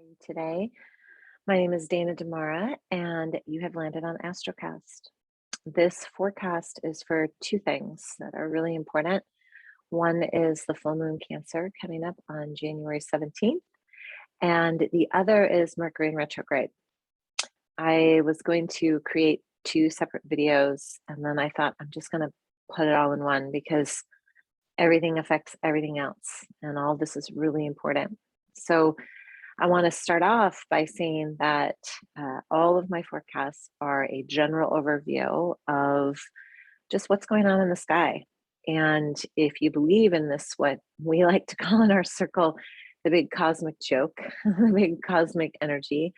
you today? My name is Dana Damara, and you have landed on Astrocast. This forecast is for two things that are really important. One is the full moon Cancer coming up on January 17th, and the other is Mercury in retrograde. I was going to create two separate videos, and then I thought I'm just going to put it all in one because everything affects everything else, and all this is really important. So I want to start off by saying that all of my forecasts are a general overview of just what's going on in the sky. And if you believe in this, what we like to call in our circle, the big cosmic joke, the big cosmic energy,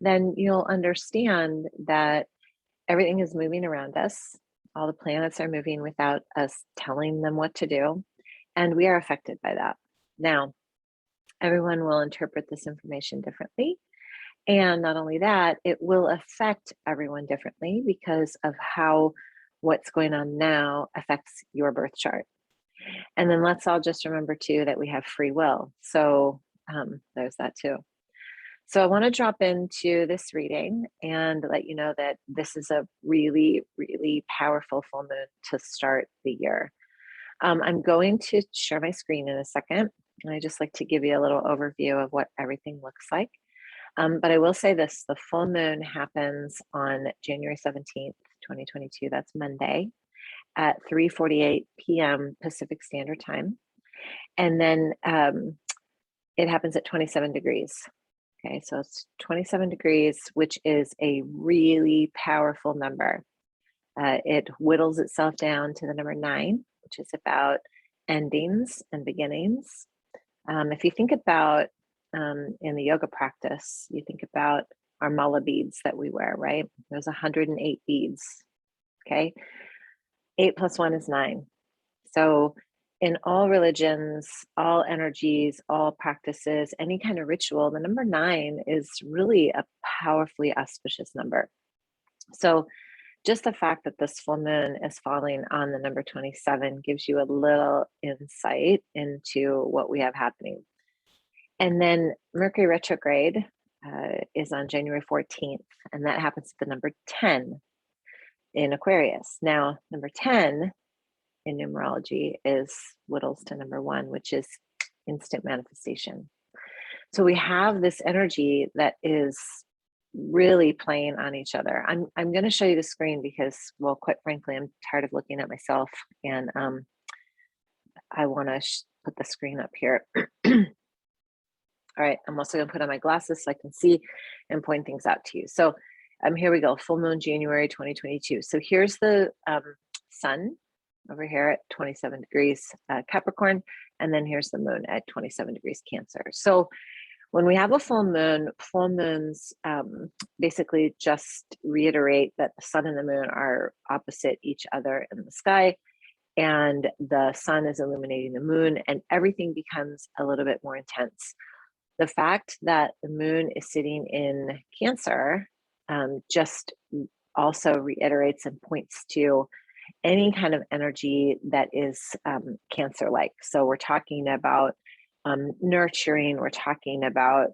then you'll understand that everything is moving around us. All the planets are moving without us telling them what to do. And we are affected by that. Now, everyone will interpret this information differently. And not only that, it will affect everyone differently because of how what's going on now affects your birth chart. And then let's all just remember too that we have free will. So there's that too. So I want to drop into this reading and let you know that this is a really, really powerful full moon to start the year. I'm going to share my screen in a second. And I just like to give you a little overview of what everything looks like. But I will say this, the full moon happens on January 17th, 2022. That's Monday at 3:48 p.m. Pacific Standard Time. And then it happens at 27 degrees. Okay, so it's 27 degrees, which is a really powerful number. It whittles itself down to the number 9, which is about endings and beginnings. If you think about in the yoga practice, you think about our mala beads that we wear, right? There's 108 beads, okay? 8 plus 1 is 9. So in all religions, all energies, all practices, any kind of ritual, the number 9 is really a powerfully auspicious number. So just the fact that this full moon is falling on the number 27 gives you a little insight into what we have happening. And then Mercury Retrograde is on January 14th, and that happens to the number 10 in Aquarius. Now, number 10 in numerology whittles to number 1, which is instant manifestation. So we have this energy that is really playing on each other. I'm going to show you the screen because, well, quite frankly, I'm tired of looking at myself, and I want to put the screen up here. All right, I'm also going to put on my glasses so I can see and point things out to you. So here we go, full moon January 2022. So here's the sun over here at 27 degrees Capricorn, and then here's the moon at 27 degrees Cancer. So when we have a full moons basically just reiterate that the sun and the moon are opposite each other in the sky, and the sun is illuminating the moon, and everything becomes a little bit more intense. The fact that the moon is sitting in Cancer just also reiterates and points to any kind of energy that is Cancer-like. So we're talking about nurturing, we're talking about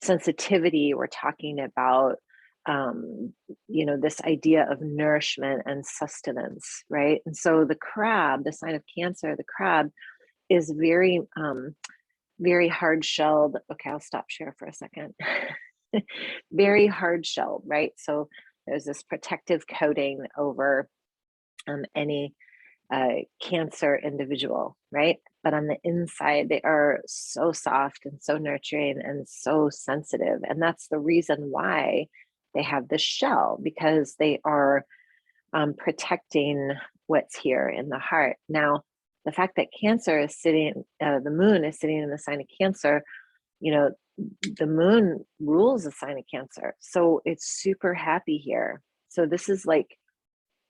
sensitivity, we're talking about this idea of nourishment and sustenance, right? And so the crab, the sign of Cancer, the crab is very very hard-shelled. Okay, I'll stop share for a second. Very hard-shelled, right? So there's this protective coating over any Cancer individual, right? But on the inside, they are so soft and so nurturing and so sensitive. And that's the reason why they have this shell, because they are protecting what's here in the heart. Now, the fact that Cancer is sitting, the moon is sitting in the sign of Cancer, the moon rules the sign of Cancer. So it's super happy here. So this is like,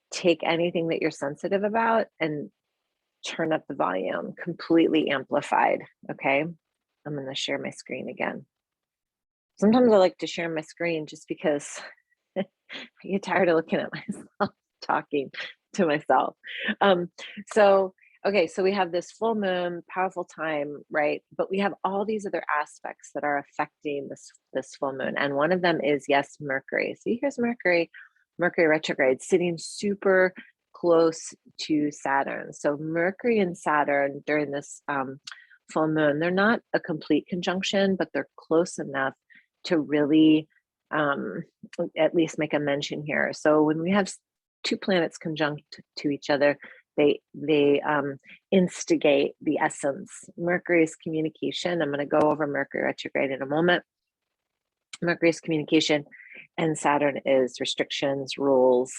take anything that you're sensitive about and turn up the volume, completely amplified. Okay. I'm going to share my screen again. Sometimes I like to share my screen just because I get tired of looking at myself talking to myself. Okay, so we have this full moon, powerful time, right? But we have all these other aspects that are affecting this full moon. And one of them is, yes, Mercury. See, here's Mercury, Mercury retrograde, sitting super close to Saturn. So Mercury and Saturn during this full moon, they're not a complete conjunction, but they're close enough to really at least make a mention here. So when we have two planets conjunct to each other, they instigate the essence. Mercury is communication. I'm going to go over Mercury retrograde in a moment. Mercury is communication, and Saturn is restrictions, rules,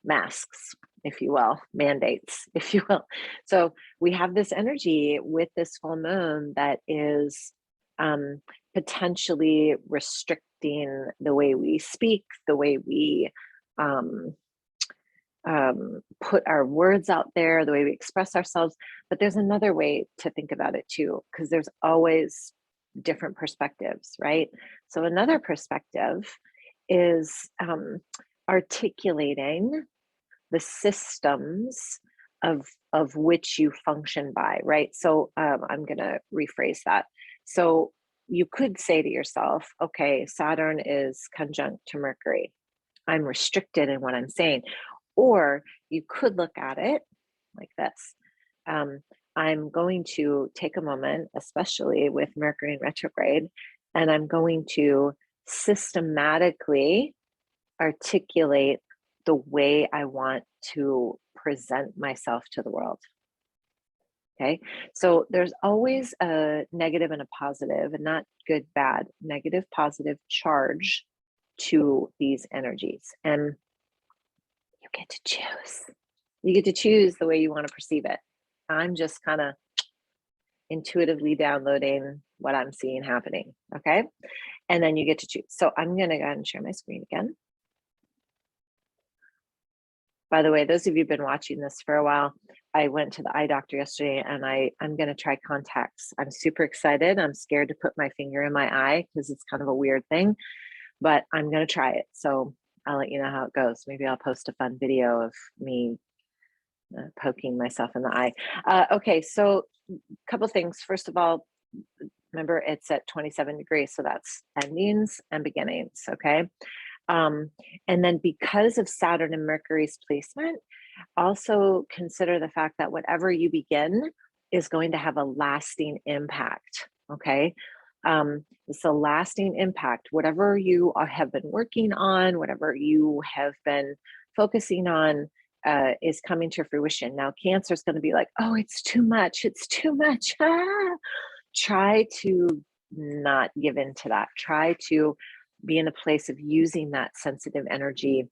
masks, if you will, mandates, if you will. So we have this energy with this full moon that is potentially restricting the way we speak, the way we put our words out there, the way we express ourselves. But there's another way to think about it too, because there's always different perspectives, right? So another perspective is articulating the systems of which you function by, right? So I'm going to rephrase that. So you could say to yourself, okay, Saturn is conjunct to Mercury. I'm restricted in what I'm saying. Or you could look at it like this. I'm going to take a moment, especially with Mercury in retrograde, and I'm going to systematically articulate the way I want to present myself to the world. Okay, so there's always a negative and a positive, and not good, bad, negative, positive charge to these energies. And you get to choose. You get to choose the way you want to perceive it. I'm just kind of intuitively downloading what I'm seeing happening. Okay, and then you get to choose. So I'm going to go ahead and share my screen again. By the way, those of you who've been watching this for a while, I went to the eye doctor yesterday, and I'm going to try contacts. I'm super excited. I'm scared to put my finger in my eye because it's kind of a weird thing, but I'm going to try it. So I'll let you know how it goes. Maybe I'll post a fun video of me poking myself in the eye. Okay, so a couple things. First of all, remember it's at 27 degrees, so that's endings and beginnings, okay? And then because of Saturn and Mercury's placement, also consider the fact that whatever you begin is going to have a lasting impact, okay? It's a lasting impact. Whatever you have been working on, whatever you have been focusing on is coming to fruition. Now, Cancer is going to be like, oh, it's too much. It's too much. Try to not give in to that. Try to be in a place of using that sensitive energy,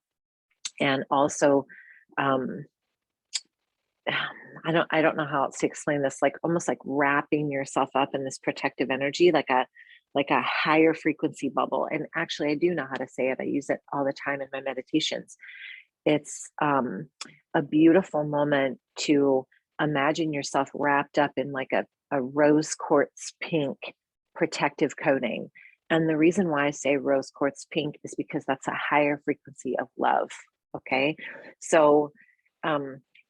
and also I don't know how else to explain this, like almost like wrapping yourself up in this protective energy, like a higher frequency bubble. And actually I do know how to say it. I use it all the time in my meditations. It's a beautiful moment to imagine yourself wrapped up in like a rose quartz pink protective coating. And the reason why I say rose quartz pink is because that's a higher frequency of love. Okay. So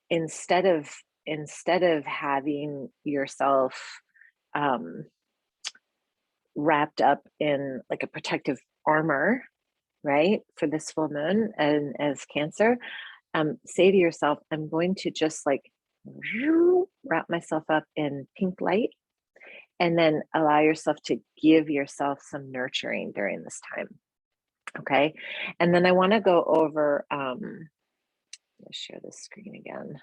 instead of having yourself wrapped up in like a protective armor, right, for this full moon, and as Cancer, say to yourself, I'm going to just like wrap myself up in pink light, and then allow yourself to give yourself some nurturing during this time. Okay. And then I want to go over, let's share this screen again.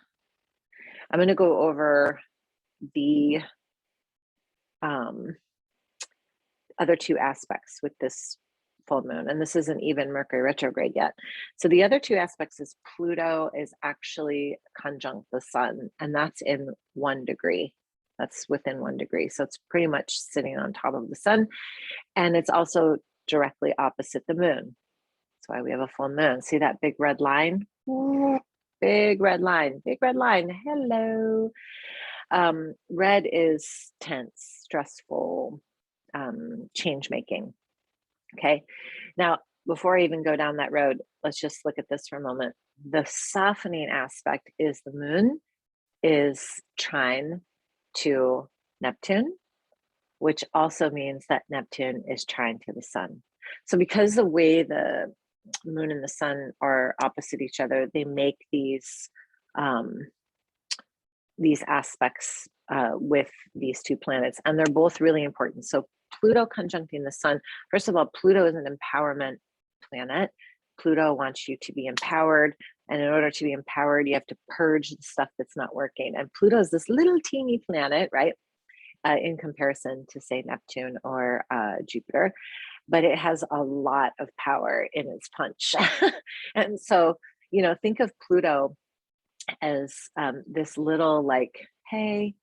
I'm going to go over the other two aspects with this full moon, and this isn't even Mercury retrograde yet. So the other two aspects is Pluto is actually conjunct the sun, and that's in 1 degree. That's within 1 degree. So it's pretty much sitting on top of the sun, and it's also directly opposite the moon. That's why we have a full moon. See that big red line? Big red line, big red line. Hello. Red is tense, stressful, change making. Okay. Now, before I even go down that road, let's just look at this for a moment. The softening aspect is the moon, is trine to Neptune, which also means that Neptune is trine to the sun. So because the way the moon and the sun are opposite each other, they make these aspects with these two planets, and they're both really important. So Pluto conjuncting the sun, first of all, Pluto is an empowerment planet. Pluto wants you to be empowered, and in order to be empowered, you have to purge the stuff that's not working. And Pluto is this little teeny planet, right, in comparison to, say, Neptune or Jupiter, but it has a lot of power in its punch. And so, think of Pluto as this little, like, hey,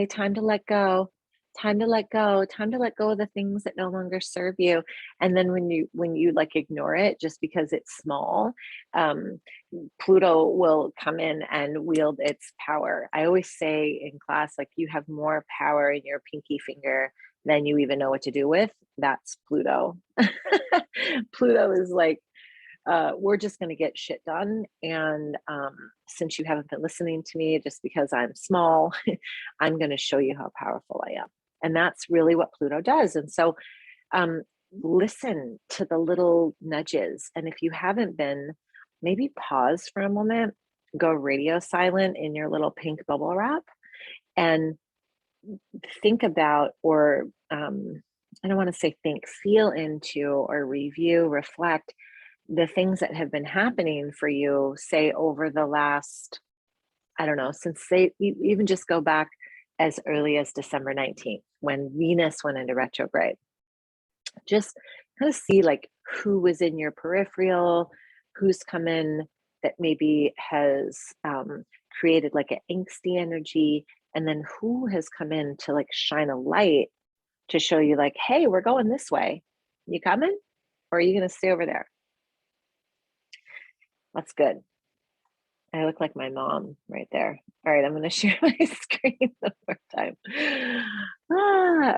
time to let go, time to let go, time to let go of the things that no longer serve you. And then when you like ignore it just because it's small, Pluto will come in and wield its power. I always say in class, like, you have more power in your pinky finger than you even know what to do with. That's Pluto. Pluto is like, we're just going to get shit done. And since you haven't been listening to me just because I'm small, I'm going to show you how powerful I am. And that's really what Pluto does. And so listen to the little nudges. And if you haven't been, maybe pause for a moment, go radio silent in your little pink bubble wrap, and think about, or I don't want to say think, feel into or review, reflect the things that have been happening for you, say, over the last, I don't know, since even just go back as early as December 19th, when Venus went into retrograde. Just kind of see, like, who was in your peripheral, who's come in that maybe has created like an angsty energy, and then who has come in to like shine a light to show you, like, hey, we're going this way. You coming? Or are you going to stay over there? That's good. I look like my mom right there. All right, I'm going to share my screen one more time.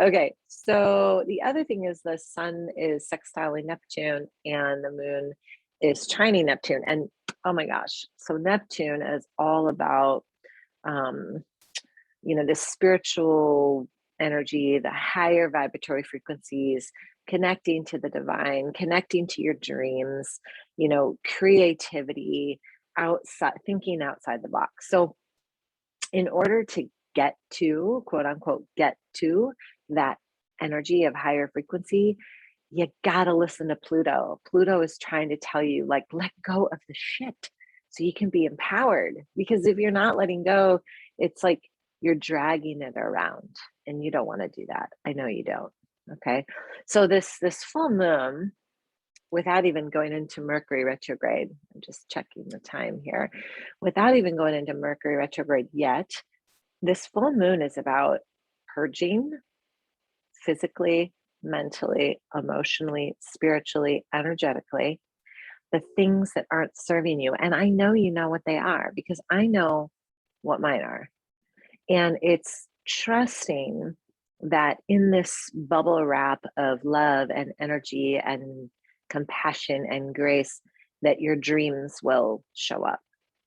Okay, so the other thing is the sun is sextiling Neptune and the moon is trining Neptune. And oh my gosh, so Neptune is all about, this spiritual energy, the higher vibratory frequencies, connecting to the divine, connecting to your dreams, creativity, thinking outside the box. So in order to get to, quote unquote, get to that energy of higher frequency, you gotta listen to Pluto. Pluto is trying to tell you, like, let go of the shit so you can be empowered. Because if you're not letting go, it's like you're dragging it around, and you don't want to do that. I know you don't. Okay. So this full moon, without even going into Mercury retrograde, I'm just checking the time here, without even going into Mercury retrograde yet, this full moon is about purging physically, mentally, emotionally, spiritually, energetically, the things that aren't serving you. And I know you know what they are, because I know what mine are. And it's trusting that in this bubble wrap of love and energy and compassion and grace, that your dreams will show up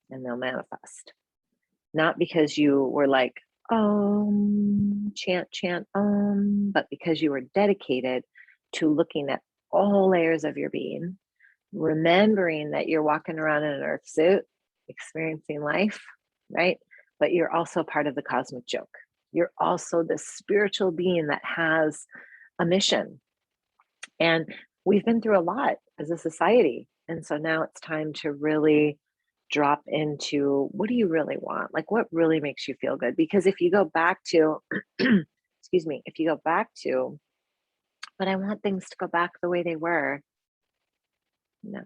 and they'll manifest. Not because you were like, chant, but because you were dedicated to looking at all layers of your being, remembering that you're walking around in an earth suit, experiencing life, right? But you're also part of the cosmic joke. You're also the spiritual being that has a mission. And we've been through a lot as a society. And so now it's time to really drop into, what do you really want? Like, what really makes you feel good? Because if you go back to, excuse me, if you go back to, but I want things to go back the way they were. No,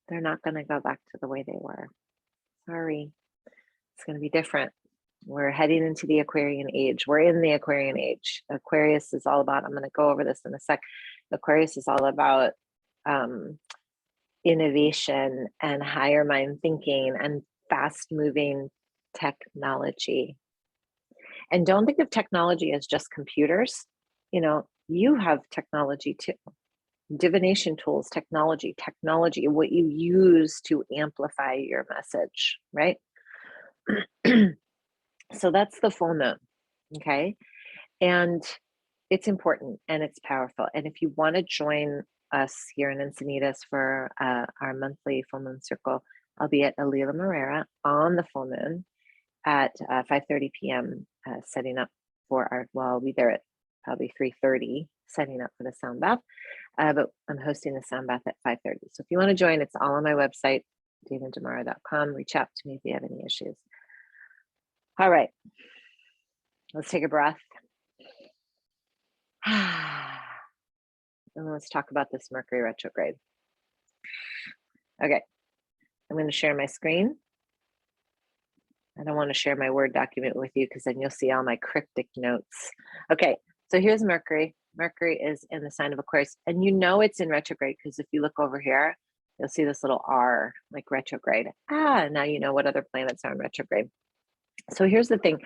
they're not going to go back to the way they were. Sorry. It's going to be different. We're heading into the Aquarian age. We're in the Aquarian age. Aquarius is all about, I'm going to go over this in a sec. Aquarius is all about innovation and higher mind thinking and fast moving technology. And don't think of technology as just computers. You have technology too. Divination tools, technology, what you use to amplify your message, right? So that's the full moon. Okay. And it's important and it's powerful. And if you want to join us here in Encinitas for our monthly full moon circle, I'll be at Alila Morera on the full moon at 5:30 p.m. Setting up for I'll be there at probably 3:30 setting up for the sound bath. But I'm hosting the sound bath at 5:30. So if you want to join, it's all on my website, danademara.com. Reach out to me if you have any issues. All right, let's take a breath. And let's talk about this Mercury retrograde. Okay, I'm going to share my screen. I don't want to share my Word document with you because then you'll see all my cryptic notes. Okay, so here's Mercury. Mercury is in the sign of Aquarius, and you know it's in retrograde because if you look over here, you'll see this little R, like retrograde. Now you know what other planets are in retrograde. So here's the thing.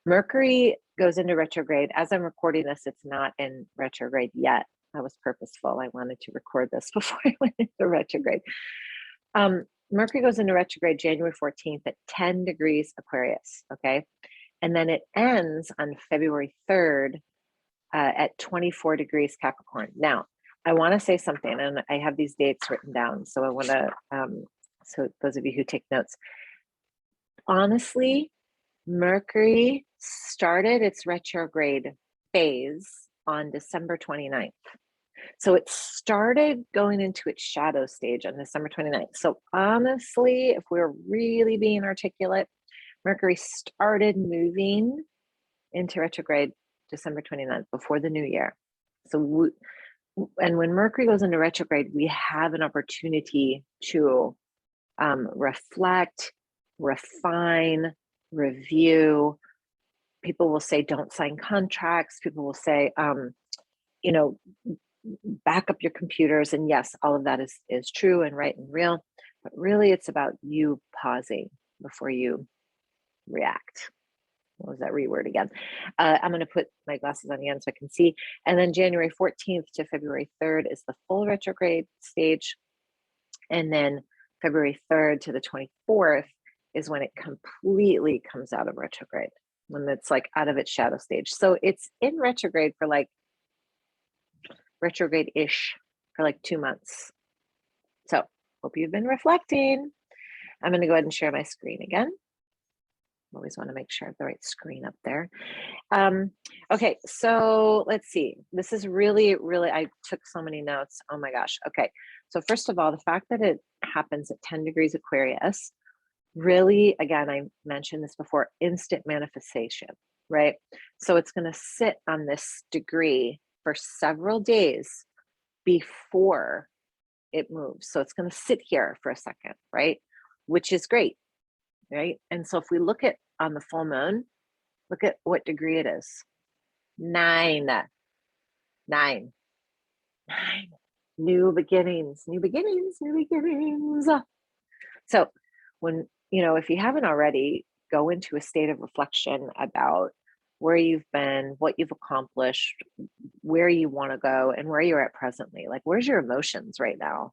Mercury goes into retrograde. As I'm recording this, it's not in retrograde yet. That was purposeful. I wanted to record this before I went into retrograde. Mercury goes into retrograde January 14th at 10 degrees Aquarius, okay? And then it ends on February 3rd at 24 degrees Capricorn. Now, I want to say something, and I have these dates written down. So I want to, so those of you who take notes, honestly, Mercury started its retrograde phase on December 29th. So it started going into its shadow stage on December 29th. So honestly, if we're really being articulate, Mercury started moving into retrograde December 29th, before the new year. So, and when Mercury goes into retrograde, we have an opportunity to reflect, refine, review. People will say, don't sign contracts. People will say, back up your computers. And yes, all of that is true and right and real, but really it's about you pausing before you react. What was that reword again? I'm going to put my glasses on again so I can see. And then January 14th to February 3rd is the full retrograde stage. And then February 3rd to the 24th is when it completely comes out of retrograde, when it's like out of its shadow stage. So it's in retrograde for like retrograde-ish for like 2 months. So hope you've been reflecting. I'm going to go ahead and share my screen again. Always want to make sure I have the right screen up there. Okay, so let's see. This is really, I took so many notes. Oh my gosh. Okay, so first of all, the fact that it happens at 10 degrees Aquarius, really, again, I mentioned this before, instant manifestation, right? So it's going to sit on this degree for several days before it moves. So it's going to sit here for a second, right? Which is great, right? And so if we look at on the full moon, look at what degree it is. 9. New beginnings. So when, if you haven't already, go into a state of reflection about where you've been, what you've accomplished, where you want to go, and where you're at presently. Like, where's your emotions right now?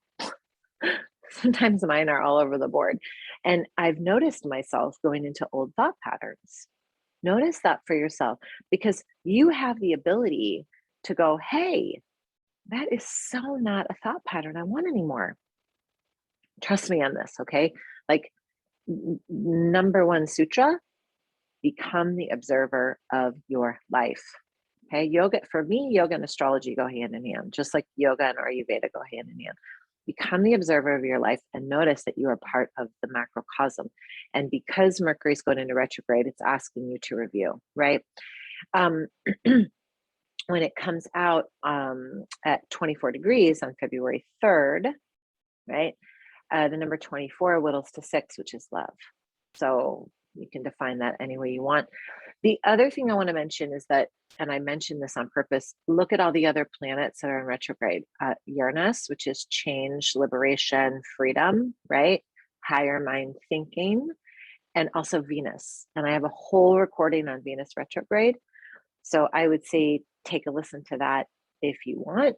Sometimes mine are all over the board. And I've noticed myself going into old thought patterns. Notice that for yourself, because you have the ability to go, hey, that is so not a thought pattern I want anymore. Trust me on this, okay? Like, number 1 sutra, become the observer of your life. Okay, yoga, for me, yoga and astrology go hand in hand, just like yoga and Ayurveda go hand in hand. Become the observer of your life and notice that you are part of the macrocosm. And because Mercury's going into retrograde, it's asking you to review, right? When it comes out at 24 degrees on February 3rd, right? The number 24 whittles to 6, which is love. So you can define that any way you want. The other thing I want to mention is that, and I mentioned this on purpose, look at all the other planets that are in retrograde. Uranus, which is change, liberation, freedom, right? Higher mind thinking, and also Venus. And I have a whole recording on Venus retrograde. So I would say take a listen to that if you want.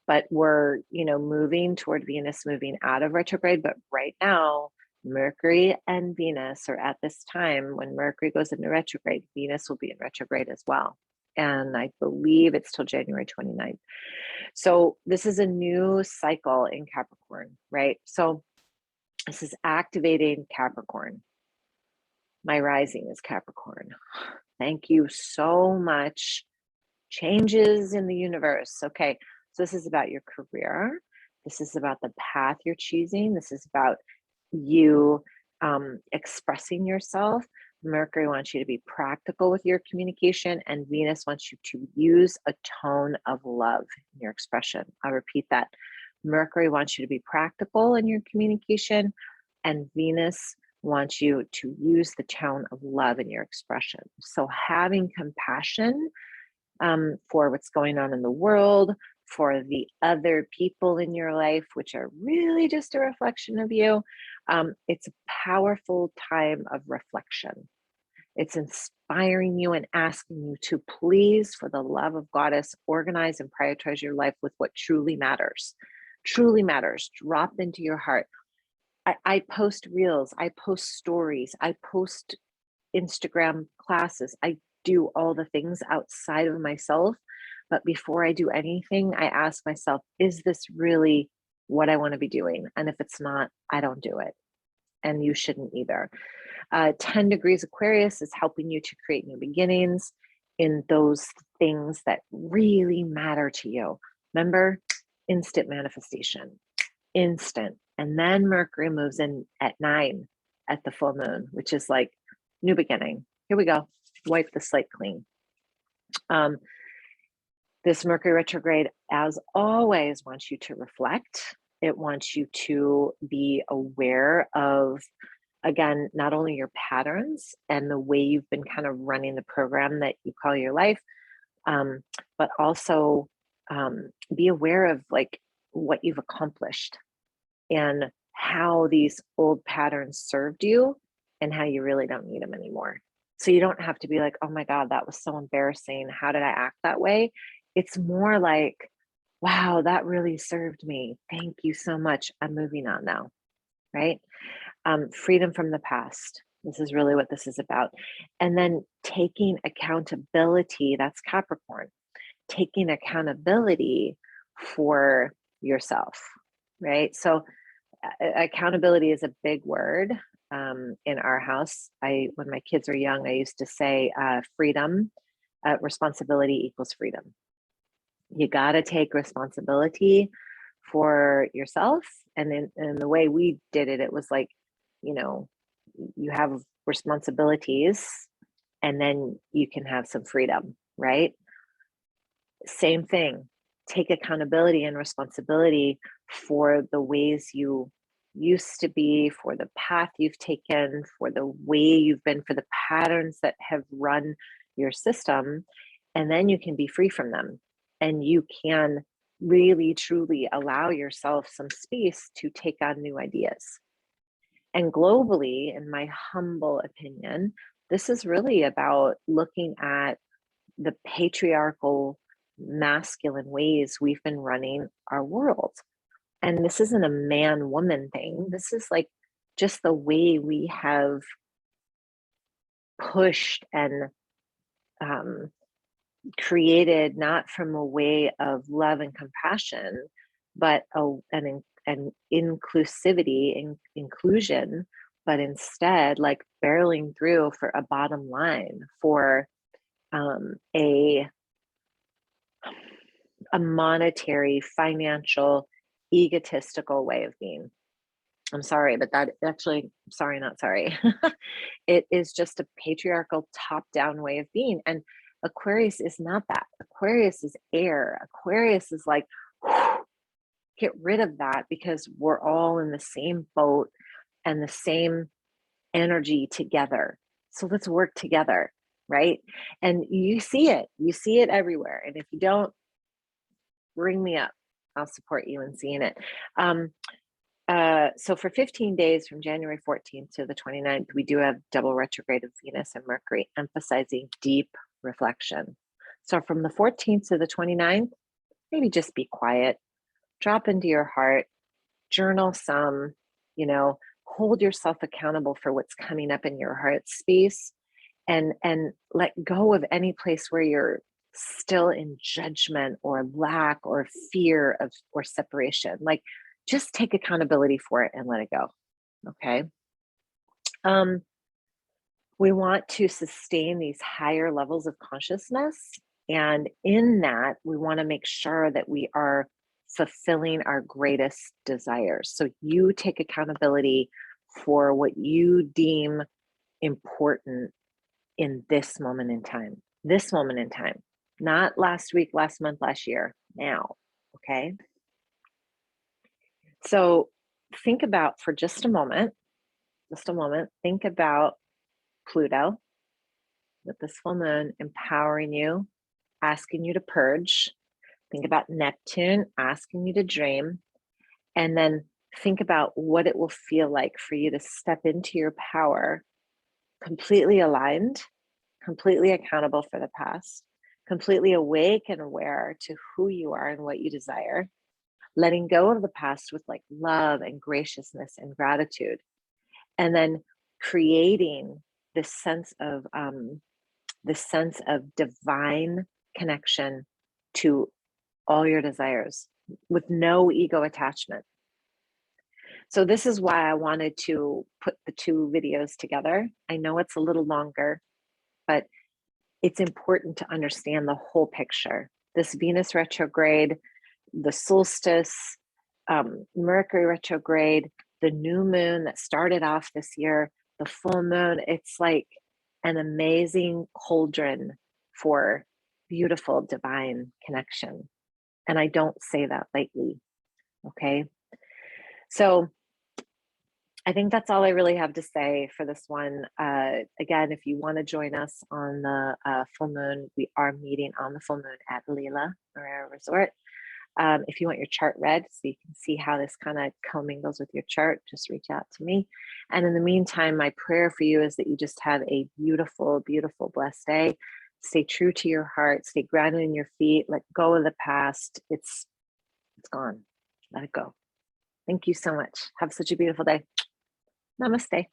But we're, moving toward Venus moving out of retrograde. But right now, Mercury and Venus are at this time when Mercury goes into retrograde, Venus will be in retrograde as well. And I believe it's till January 29th. So this is a new cycle in Capricorn, right? So this is activating Capricorn. My rising is Capricorn. Thank you so much. Changes in the universe. Okay, so this is about your career. This is about the path you're choosing. This is about you expressing yourself. Mercury wants you to be practical with your communication, and Venus wants you to use a tone of love in your expression. I'll repeat that. Mercury wants you to be practical in your communication, and Venus wants you to use the tone of love in your expression. So having compassion for what's going on in the world, for the other people in your life, which are really just a reflection of you. It's a powerful time of reflection. It's inspiring you and asking you to please, for the love of Goddess, organize and prioritize your life with what truly matters. Truly matters. Drop into your heart. I post reels, I post stories, I post Instagram classes. I do all the things outside of myself. But before I do anything, I ask myself, is this really what I want to be doing? And if it's not, I don't do it. And you shouldn't either. 10 degrees Aquarius is helping you to create new beginnings in those things that really matter to you. Remember, instant manifestation, instant. And then Mercury moves in at 9 at the full moon, which is like new beginning. Here we go. Wipe the slate clean. This Mercury retrograde, as always, wants you to reflect. It wants you to be aware of, again, not only your patterns and the way you've been kind of running the program that you call your life, but also be aware of like what you've accomplished and how these old patterns served you and how you really don't need them anymore. So you don't have to be like, oh my God, that was so embarrassing. How did I act that way? It's more like, wow, that really served me. Thank you so much. I'm moving on now, right? Freedom from the past. This is really what this is about. And then taking accountability, that's Capricorn, taking accountability for yourself, right? So accountability is a big word in our house. When my kids were young, I used to say freedom, responsibility equals freedom. You got to take responsibility for yourself. And the way we did it, it was like, you know, you have responsibilities and then you can have some freedom, right? Same thing. Take accountability and responsibility for the ways you used to be, for the path you've taken, for the way you've been, for the patterns that have run your system. And then you can be free from them. And you can really, truly allow yourself some space to take on new ideas. And globally, in my humble opinion, this is really about looking at the patriarchal, masculine ways we've been running our world. And this isn't a man-woman thing. This is like just the way we have pushed and created, not from a way of love and compassion, but an inclusivity and inclusion, but instead like barreling through for a bottom line, for a monetary, financial, egotistical way of being. I'm sorry, but that actually, sorry, not sorry. It is just a patriarchal top-down way of being. And Aquarius is not that. Aquarius is air. Aquarius is like, get rid of that, because we're all in the same boat and the same energy together. So let's work together, right? And you see it everywhere. And if you don't, ring me up. I'll support you in seeing it. So for 15 days from January 14th to the 29th, we do have double retrograde of Venus and Mercury, emphasizing deep reflection. So from the 14th to the 29th, maybe just be quiet, drop into your heart, journal some, hold yourself accountable for what's coming up in your heart space, and let go of any place where you're still in judgment or lack or fear of or separation. Like, just take accountability for it and let it go. Okay. We want to sustain these higher levels of consciousness. And in that, we want to make sure that we are fulfilling our greatest desires. So you take accountability for what you deem important in this moment in time, not last week, last month, last year, now. Okay. So think about, for just a moment, think about Pluto with this full moon empowering you, asking you to purge. Think about Neptune asking you to dream. And then think about what it will feel like for you to step into your power, completely aligned, completely accountable for the past, completely awake and aware to who you are and what you desire, letting go of the past with like love and graciousness and gratitude, and then creating this sense of divine connection to all your desires with no ego attachment. So this is why I wanted to put the two videos together. I know it's a little longer, but it's important to understand the whole picture. This Venus retrograde, the solstice, Mercury retrograde, the new moon that started off this year, the full moon, it's like an amazing cauldron for beautiful divine connection. And I don't say that lightly. Okay. So I think that's all I really have to say for this one. Again, if you want to join us on the full moon, we are meeting on the full moon at Leela Marina Resort. If you want your chart read so you can see how this kind of commingles with your chart, just reach out to me. And in the meantime, my prayer for you is that you just have a beautiful, beautiful, blessed day. Stay true to your heart, stay grounded in your feet, let go of the past. It's gone. Let it go. Thank you so much. Have such a beautiful day. Namaste.